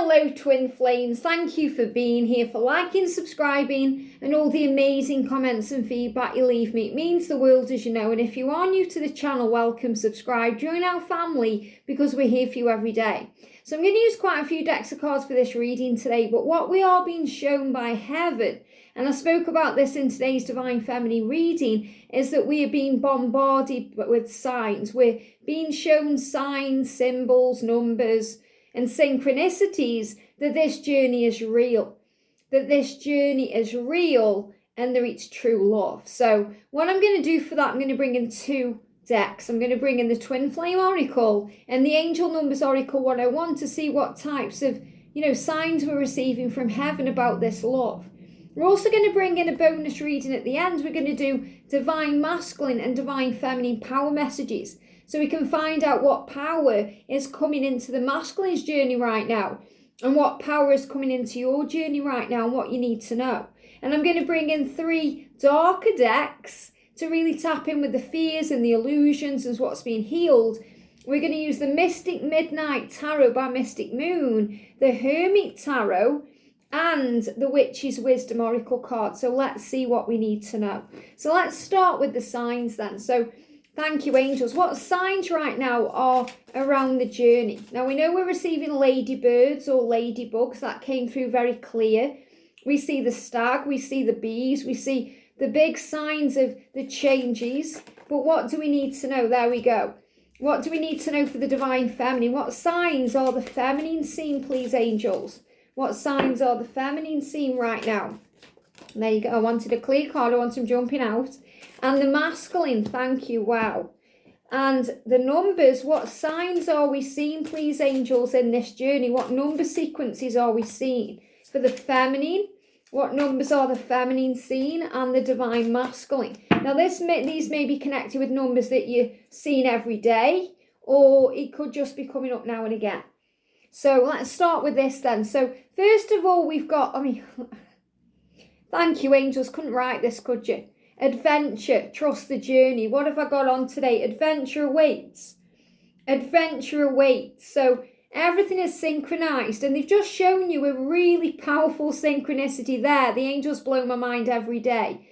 Hello twin flames, thank you for being here, for liking, subscribing and all the amazing comments and feedback you leave me. It means the world, as you know, and if you are new to the channel, welcome, subscribe, join our family because we're here for you every day. So I'm going to use quite a few decks of cards for this reading today, but what we are being shown by heaven, and I spoke about this in today's Divine Feminine reading, is that we are being bombarded with signs. We're being shown signs, symbols, numbers and synchronicities that this journey is real. That this journey is real and that it's true love. So what I'm going to do for that, I'm going to bring in two decks. I'm going to bring in the Twin Flame Oracle and the Angel Numbers Oracle 101 to see what types of, signs we're receiving from heaven about this love. We're also going to bring in a bonus reading at the end. We're going to do Divine Masculine and Divine Feminine power messages. So we can find out what power is coming into the masculine's journey right now and what power is coming into your journey right now and what you need to know. And I'm going to bring in three darker decks to really tap in with the fears and the illusions and what's being healed. We're going to use the Mystic Midnight Tarot by Mystic Moon, the Hermit Tarot, and the Witch's Wisdom Oracle card. So let's see what we need to know. So let's start with the signs then. So thank you, angels. What signs right now are around the journey? Now, we know we're receiving ladybirds or ladybugs. That came through very clear. We see the stag. We see the bees. We see the big signs of the changes. But what do we need to know? There we go. What do we need to know for the Divine Feminine? What signs are the feminine seeing, please, angels? What signs are the feminine seeing right now? There you go. I wanted a clear card. I want them jumping out. And the masculine, thank you, wow. And the numbers, what signs are we seeing, please, angels, in this journey? What number sequences are we seeing? For the feminine, what numbers are the feminine seeing? And the divine masculine. Now, these may be connected with numbers that you're seeing every day, or it could just be coming up now and again. So let's start with this then. So first of all, we've got, thank you, angels. Couldn't write this, could you? Adventure, trust the journey. What have I got on today? Adventure awaits. Adventure awaits. So everything is synchronized, and they've just shown you a really powerful synchronicity there. The angels blow my mind every day.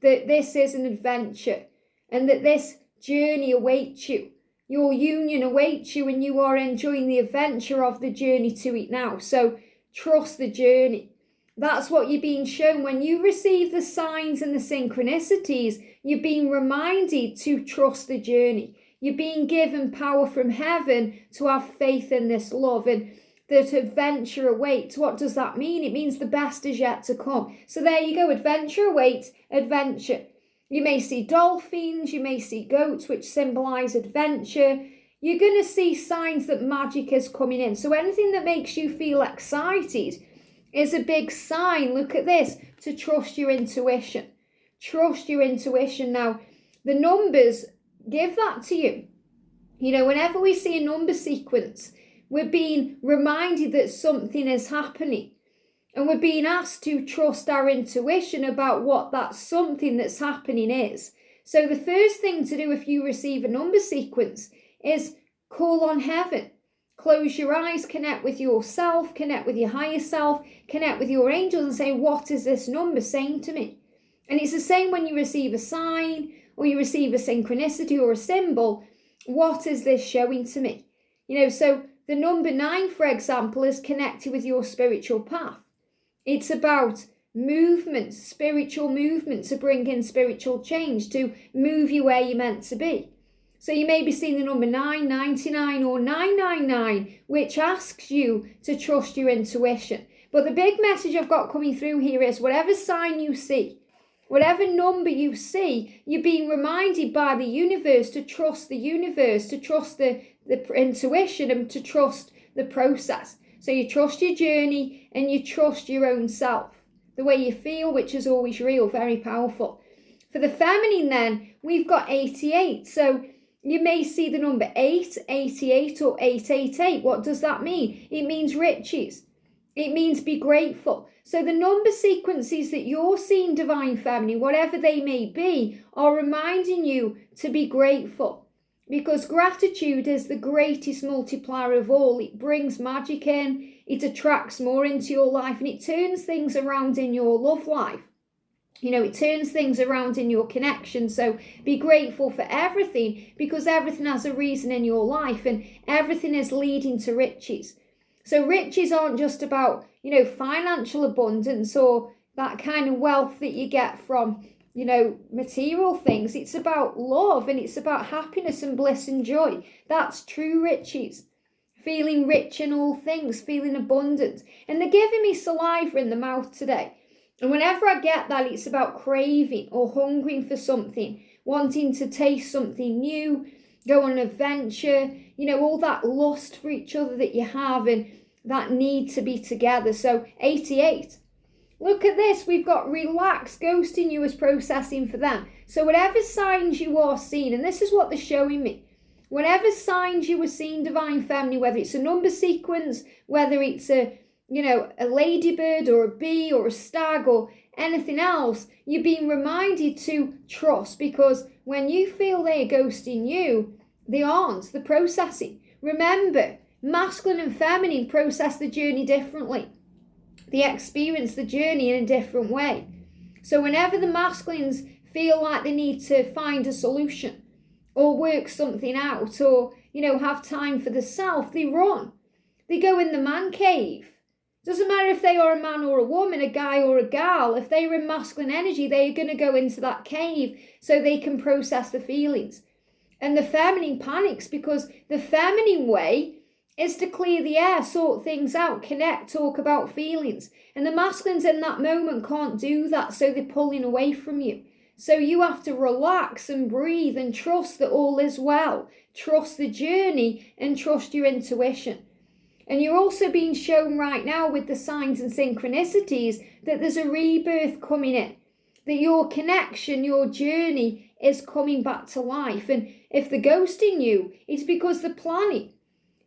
That this is an adventure and that this journey awaits you. Your union awaits you and you are enjoying the adventure of the journey to it now. So trust the journey. That's what you're being shown. When you receive the signs and the synchronicities, you're being reminded to trust the journey. You're being given power from heaven to have faith in this love and that adventure awaits. What does that mean? It means the best is yet to come. So there you go. Adventure awaits, adventure. You may see dolphins, you may see goats, which symbolize adventure. You're going to see signs that magic is coming in. So anything that makes you feel excited is a big sign, look at this, to trust your intuition. Trust your intuition. Now, the numbers give that to you. Whenever we see a number sequence, we're being reminded that something is happening. And we're being asked to trust our intuition about what that something that's happening is. So the first thing to do if you receive a number sequence is call on heaven. Close your eyes, connect with yourself, connect with your higher self, connect with your angels and say, what is this number saying to me? And it's the same when you receive a sign or you receive a synchronicity or a symbol. What is this showing to me? So the number 9, for example, is connected with your spiritual path. It's about movement, spiritual movement to bring in spiritual change, to move you where you're meant to be. So you may be seeing the number 999 or 999, which asks you to trust your intuition. But the big message I've got coming through here is whatever sign you see, whatever number you see, you're being reminded by the universe, to trust the intuition and to trust the process. So you trust your journey and you trust your own self, the way you feel, which is always real, very powerful. For the feminine then, we've got 88. So you may see the number 8, 88 or 888. What does that mean? It means riches. It means be grateful. So the number sequences that you're seeing, Divine Feminine, whatever they may be, are reminding you to be grateful. Because gratitude is the greatest multiplier of all. It brings magic in, it attracts more into your life, and it turns things around in your love life. It turns things around in your connection. So be grateful for everything, because everything has a reason in your life, and everything is leading to riches. So riches aren't just about, financial abundance or that kind of wealth that you get from, material things. It's about love, and it's about happiness and bliss and joy. That's true riches. Feeling rich in all things, feeling abundant. And they're giving me saliva in the mouth today. And whenever I get that, it's about craving or hungering for something, wanting to taste something new, go on an adventure, all that lust for each other that you have, and that need to be together. So 88. Look at this. We've got relax. Ghosting you is processing for them. So whatever signs you are seeing, and this is what they're showing me, whatever signs you were seeing, Divine Feminine, whether it's a number sequence, whether it's a ladybird or a bee or a stag or anything else, you're being reminded to trust, because when you feel they're ghosting you, they aren't. They're processing. Remember, masculine and feminine process the journey differently. They experience the journey in a different way. So whenever the masculines feel like they need to find a solution or work something out or, have time for the self, they run. They go in the man cave. Doesn't matter if they are a man or a woman, a guy or a gal. If they're in masculine energy, they're going to go into that cave so they can process the feelings. And the feminine panics, because the feminine way is to clear the air, sort things out, connect, talk about feelings. And the masculines in that moment can't do that, so they're pulling away from you. So you have to relax and breathe and trust that all is well. Trust the journey and trust your intuition. And you're also being shown right now with the signs and synchronicities that there's a rebirth coming in. That your connection, your journey is coming back to life. And if they're ghosting you, it's because they're planning.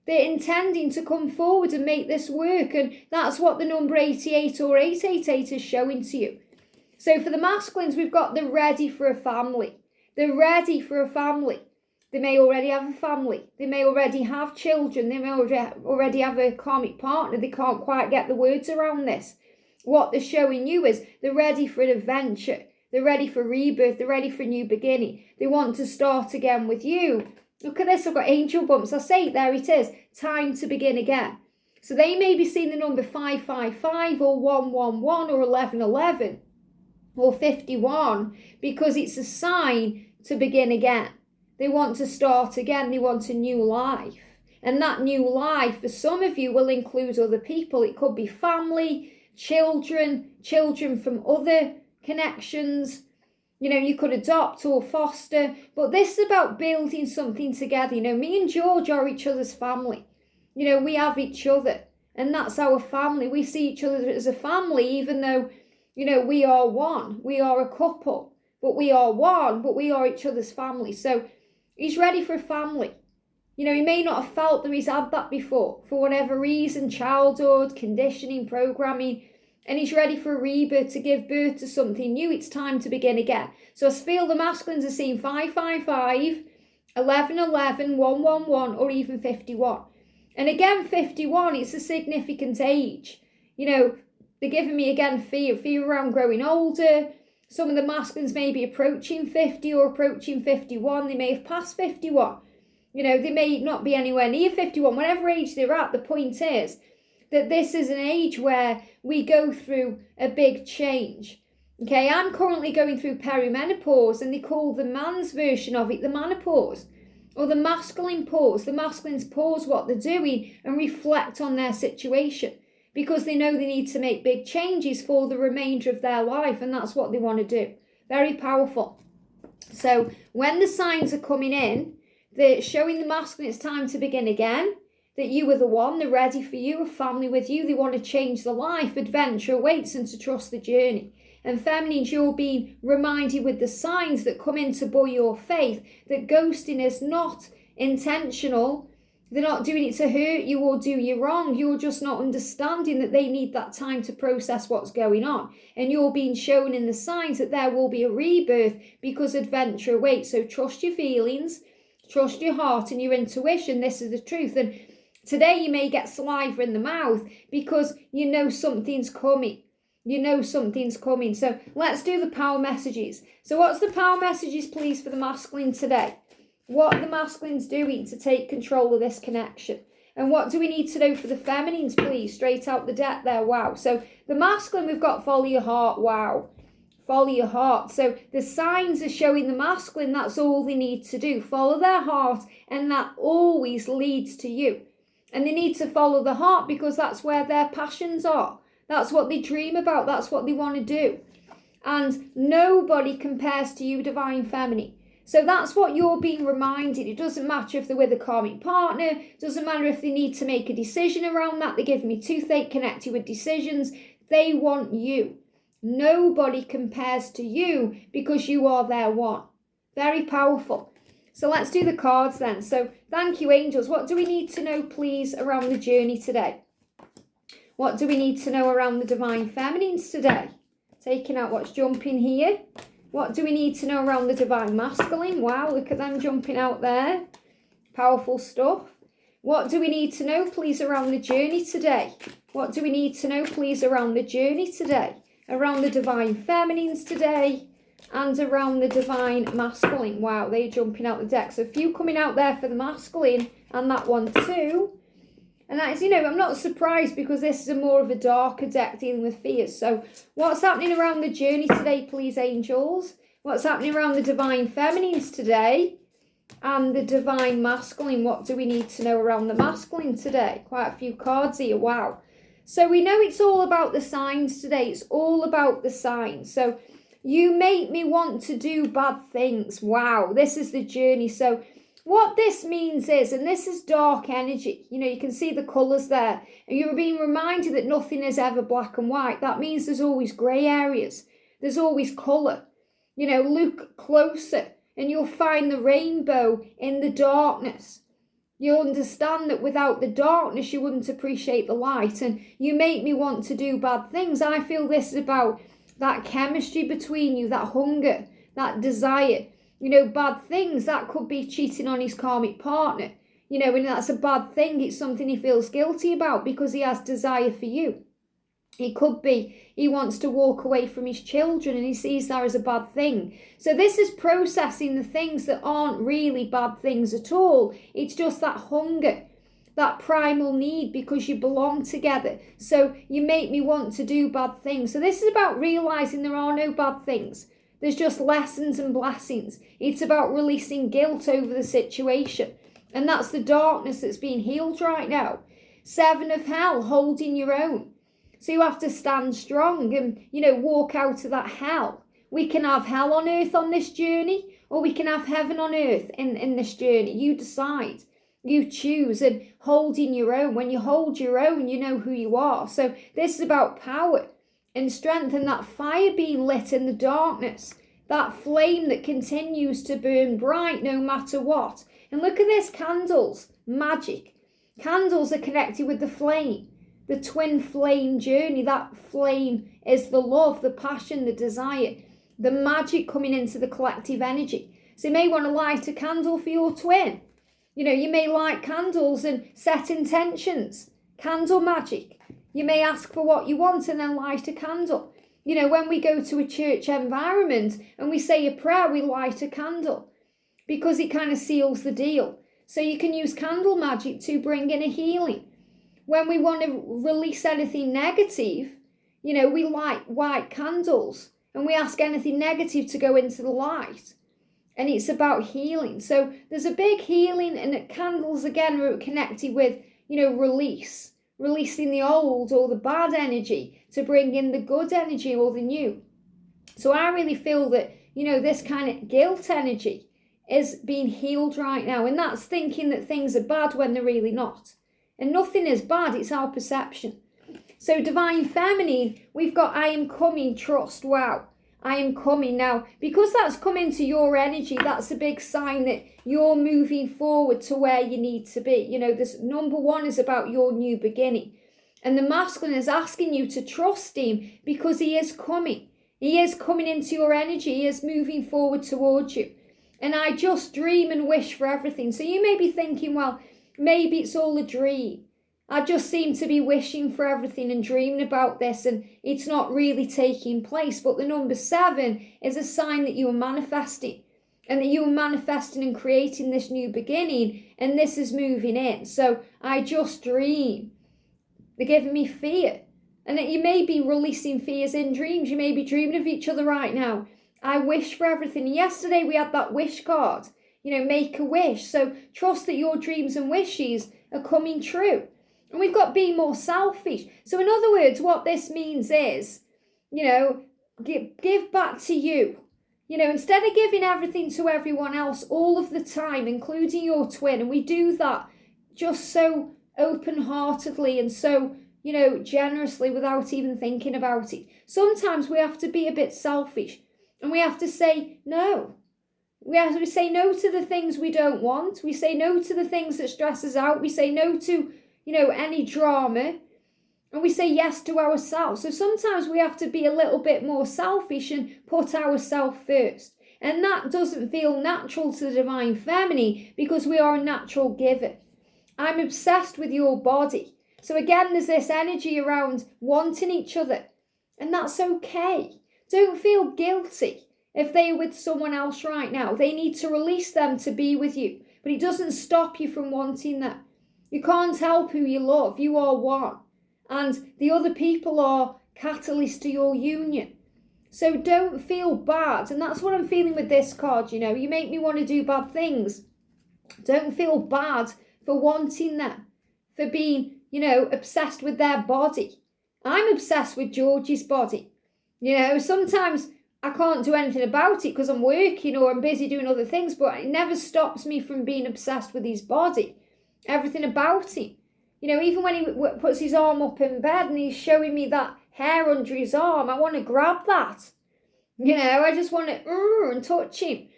They're intending to come forward and make this work. And that's what the number 88 or 888 is showing to you. So for the masculines, we've got they're ready for a family. They're ready for a family. They may already have a family. They may already have children. They may already have a karmic partner. They can't quite get the words around this. What they're showing you is they're ready for an adventure. They're ready for rebirth. They're ready for a new beginning. They want to start again with you. Look at this. I've got angel bumps. I say it, there it is. Time to begin again. So they may be seeing the number 555 or 111 or 1111 or 51 because it's a sign to begin again. They want to start again. They want a new life. And that new life, for some of you, will include other people. It could be family, children from other connections. You could adopt or foster. But this is about building something together. Me and George are each other's family. We have each other. And that's our family. We see each other as a family, even though, we are one. We are a couple. But we are one. But we are each other's family. So he's ready for a family. He may not have felt that he's had that before, for whatever reason, childhood, conditioning, programming, and he's ready for a rebirth, to give birth to something new. It's time to begin again. So I feel the masculines are seeing 555, 1111, 111, or even 51. And again, 51, it's a significant age. They're giving me, again, fear around growing older. Some of the masculines may be approaching 50 or approaching 51. They may have passed 51. They may not be anywhere near 51. Whatever age they're at, the point is that this is an age where we go through a big change. Okay, I'm currently going through perimenopause, and they call the man's version of it the menopause, or the masculine pause. The masculines pause what they're doing and reflect on their situation, because they know they need to make big changes for the remainder of their life, and that's what they want to do. Very powerful. So when the signs are coming in, they're showing the masculine it's time to begin again, that you are the one, they're ready for you, a family with you, they want to change the life, adventure awaits, and to trust the journey. And feminines, you're being reminded with the signs that come in to buoy your faith, that ghosting is not intentional. They're not doing it to hurt you or do you wrong. You're just not understanding that they need that time to process what's going on. And you're being shown in the signs that there will be a rebirth because adventure awaits. So trust your feelings, Trust your heart and your intuition. This is the truth. And today you may get saliva in the mouth because you know something's coming. You know something's coming. So let's do the power messages. So what's the power messages, please, for the masculine today? What are the masculines doing to take control of this connection? And what do we need to know for the feminines, please? Straight out the deck there. Wow. So the masculine, we've got follow your heart. Wow. Follow your heart. So the signs are showing the masculine that's all they need to do. Follow their heart, and that always leads to you. And they need to follow the heart because that's where their passions are. That's what they dream about. That's what they want to do. And nobody compares to you, divine feminine. So that's what you're being reminded. It doesn't matter if they're with a karmic partner. It doesn't matter if they need to make a decision around that. They give me toothache connected with decisions. They want you. Nobody compares to you because you are their one. Very powerful. So let's do the cards then. So thank you, angels. What do we need to know, please, around the journey today? What do we need to know around the divine feminines today? Taking out what's jumping here. What do we need to know around the divine masculine? Wow, look at them jumping out there. Powerful stuff. What do we need to know, please, around the journey today? What do we need to know, please, around the journey today? Around the divine feminines today and around the divine masculine. Wow, they're jumping out the deck. So a few coming out there for the masculine and that one too. And that is, I'm not surprised because this is more of a darker deck dealing with fears. So what's happening around the journey today, please, angels? What's happening around the divine feminines today and the divine masculine? What do we need to know around the masculine today? Quite a few cards here. Wow. So we know it's all about the signs today. It's all about the signs. So you make me want to do bad things. Wow. This is the journey. So what this means is, and this is dark energy, you can see the colours there, and you're being reminded that nothing is ever black and white. That means there's always grey areas. There's always colour. Look closer and you'll find the rainbow in the darkness. You'll understand that without the darkness, you wouldn't appreciate the light, and you make me want to do bad things. I feel this is about that chemistry between you, that hunger, that desire. Bad things, that could be cheating on his karmic partner. And that's a bad thing. It's something he feels guilty about because he has desire for you. It could be he wants to walk away from his children and he sees that as a bad thing. So this is processing the things that aren't really bad things at all. It's just that hunger, that primal need because you belong together. So you make me want to do bad things. So this is about realizing there are no bad things. There's just lessons and blessings. It's about releasing guilt over the situation. And that's the darkness that's being healed right now. 7 of hell, holding your own. So you have to stand strong and, walk out of that hell. We can have hell on earth on this journey, or we can have heaven on earth in this journey. You decide. You choose, and holding your own. When you hold your own, you know who you are. So this is about power and strength, and that fire being lit in the darkness, that flame that continues to burn bright no matter what. And look at this, candles, magic. Candles are connected with the flame, the twin flame journey. That flame is the love, the passion, the desire, the magic coming into the collective energy. So you may want to light a candle for your twin. You may light candles and set intentions, candle magic. You may ask for what you want and then light a candle. When we go to a church environment and we say a prayer, we light a candle because it kind of seals the deal. So you can use candle magic to bring in a healing. When we want to release anything negative, we light white candles and we ask anything negative to go into the light. And it's about healing. So there's a big healing, and candles again are connected with, release. Releasing the old or the bad energy to bring in the good energy or the new. So I really feel that, this kind of guilt energy is being healed right now. And that's thinking that things are bad when they're really not. And nothing is bad, it's our perception. So divine feminine, we've got I am coming, trust. Wow. I am coming now. Because that's coming to your energy, that's a big sign that you're moving forward to where you need to be. This number 1 is about your new beginning. And the masculine is asking you to trust him because he is coming. He is coming into your energy. He is moving forward towards you. And I just dream and wish for everything. So you may be thinking, well, maybe it's all a dream. I just seem to be wishing for everything and dreaming about this, and it's not really taking place. But the number 7 is a sign that you are manifesting, and that you are manifesting and creating this new beginning, and this is moving in. So I just dream. They're giving me fear. And that you may be releasing fears in dreams. You may be dreaming of each other right now. I wish for everything. Yesterday we had that wish card. Make a wish. So trust that your dreams and wishes are coming true. And we've got to be more selfish. So in other words, what this means is, give back to you. Instead of giving everything to everyone else all of the time, including your twin, and we do that just so open-heartedly and so, generously without even thinking about it. Sometimes we have to be a bit selfish and we have to say no. We have to say no to the things we don't want. We say no to the things that stress us out. We say no to, any drama. And we say yes to ourselves. So sometimes we have to be a little bit more selfish and put ourselves first. And that doesn't feel natural to the divine feminine because we are a natural giver. I'm obsessed with your body. So again, there's this energy around wanting each other. And that's okay. Don't feel guilty if they're with someone else right now. They need to release them to be with you. But it doesn't stop you from wanting them. You can't help who you love. You are one. And the other people are catalysts to your union. So don't feel bad. And that's what I'm feeling with this card, You make me want to do bad things. Don't feel bad for wanting them. For being, obsessed with their body. I'm obsessed with Georgie's body. Sometimes I can't do anything about it because I'm working or I'm busy doing other things, but it never stops me from being obsessed with his body. Everything about him. Even when he puts his arm up in bed and he's showing me that hair under his arm, I want to grab that. I just want to and touch him.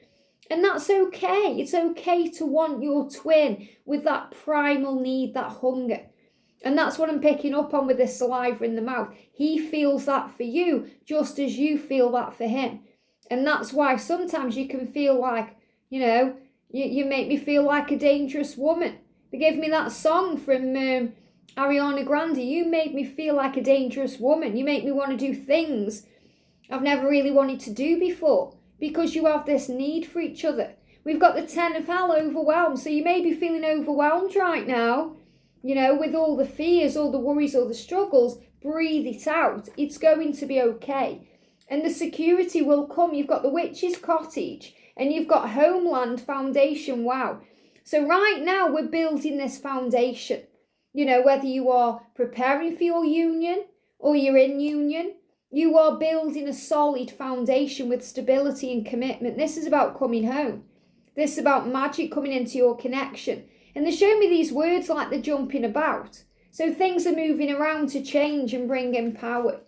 And that's okay. It's okay to want your twin with that primal need, that hunger. And that's what I'm picking up on with this saliva in the mouth. He feels that for you just as you feel that for him. And that's why sometimes you can feel like, you make me feel like a dangerous woman. They gave me that song from Ariana Grande. You made me feel like a dangerous woman. You make me want to do things I've never really wanted to do before because you have this need for each other. We've got the 10 of hell, overwhelmed. So you may be feeling overwhelmed right now, with all the fears, all the worries, all the struggles. Breathe it out. It's going to be okay. And the security will come. You've got the witch's cottage and you've got homeland foundation. Wow. So right now we're building this foundation. Whether you are preparing for your union or you're in union, you are building a solid foundation with stability and commitment. This is about coming home. This is about magic coming into your connection. And they show me these words like they're jumping about. So things are moving around to change and bring in power.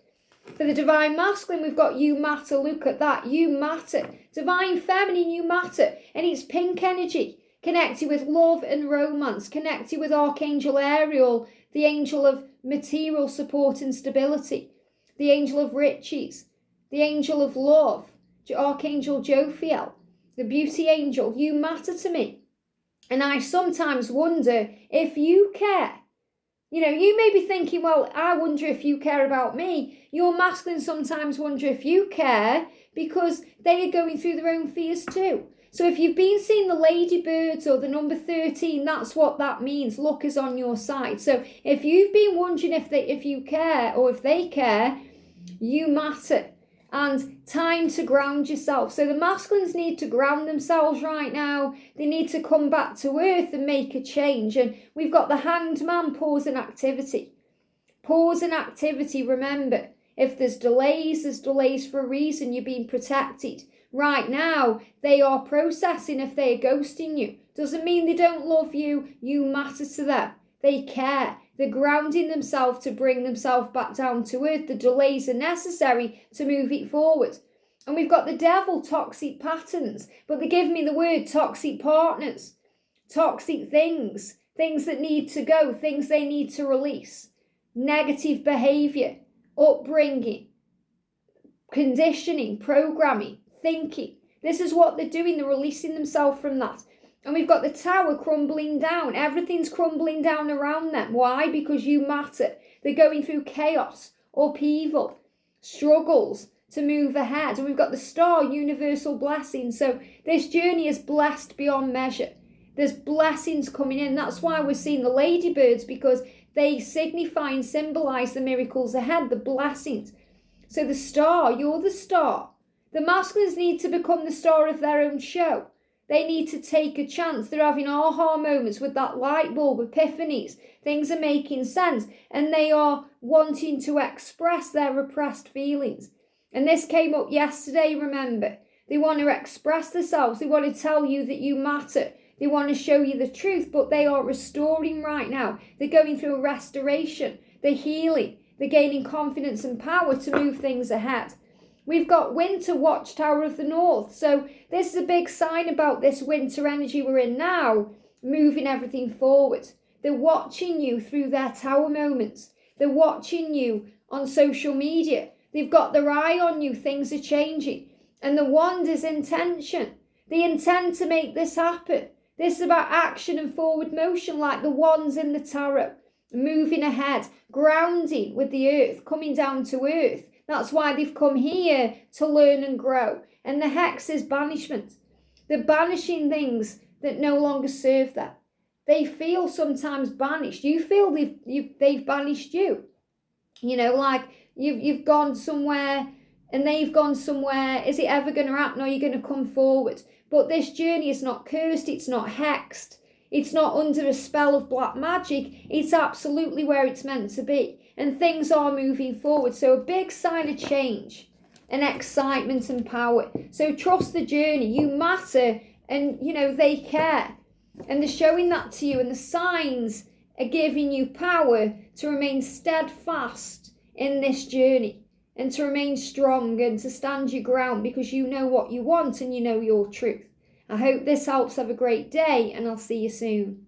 For the divine masculine, we've got you matter. Look at that. You matter. Divine feminine, you matter. And it's pink energy. Connected with love and romance. Connected with Archangel Ariel, the angel of material support and stability. The angel of riches. The angel of love. Archangel Jophiel. The beauty angel. You matter to me. And I sometimes wonder if you care. You may be thinking, well, I wonder if you care about me. Your masculine sometimes wonder if you care because they are going through their own fears too. So if you've been seeing the ladybirds or the number 13, that's what that means. Luck is on your side. So if you've been wondering if you care or if they care, you matter. And time to ground yourself. So the masculines need to ground themselves right now. They need to come back to earth and make a change. And we've got the Hanged Man, pause in activity. Pause in activity. Remember, if there's delays for a reason. You're being protected. Right now, they are processing if they are ghosting you. Doesn't mean they don't love you. You matter to them. They care. They're grounding themselves to bring themselves back down to earth. The delays are necessary to move it forward. And we've got the devil, toxic patterns. But they give me the word toxic partners. Toxic things. Things that need to go. Things they need to release. Negative behaviour. Upbringing. Conditioning. Programming. Thinking. This is what they're doing. They're releasing themselves from that. And we've got the Tower crumbling down. Everything's crumbling down around them. Why? Because you matter. They're going through chaos, upheaval, struggles to move ahead. And we've got the Star, universal blessing. So this journey is blessed beyond measure. There's blessings coming in. That's why we're seeing the ladybirds, because they signify and symbolize the miracles ahead, the blessings. So the Star, you're the star. The masculines need to become the star of their own show. They need to take a chance. They're having aha moments with that light bulb, epiphanies. Things are making sense, and they are wanting to express their repressed feelings. And this came up yesterday, remember. They want to express themselves. They want to tell you that you matter. They want to show you the truth, but they are restoring right now. They're going through a restoration. They're healing. They're gaining confidence and power to move things ahead. We've got winter, watchtower of the north. So this is a big sign about this winter energy we're in now, moving everything forward. They're watching you through their tower moments. They're watching you on social media. They've got their eye on you. Things are changing. And the wand is intention. They intend to make this happen. This is about action and forward motion, like the wands in the tarot. Moving ahead, grounding with the earth, coming down to earth. That's why they've come here to learn and grow. And the hex is banishment. They're banishing things that no longer serve them. They feel sometimes banished. You feel they've banished you. You know, like you've gone somewhere and they've gone somewhere. Is it ever going to happen? Or are you going to come forward? But this journey is not cursed. It's not hexed. It's not under a spell of black magic. It's absolutely where it's meant to be. And things are moving forward. So a big sign of change and excitement and power. So trust the journey. You matter, and you know they care. And they're showing that to you. And the signs are giving you power to remain steadfast in this journey. And to remain strong and to stand your ground, because you know what you want and you know your truth. I hope this helps. Have a great day, and I'll see you soon.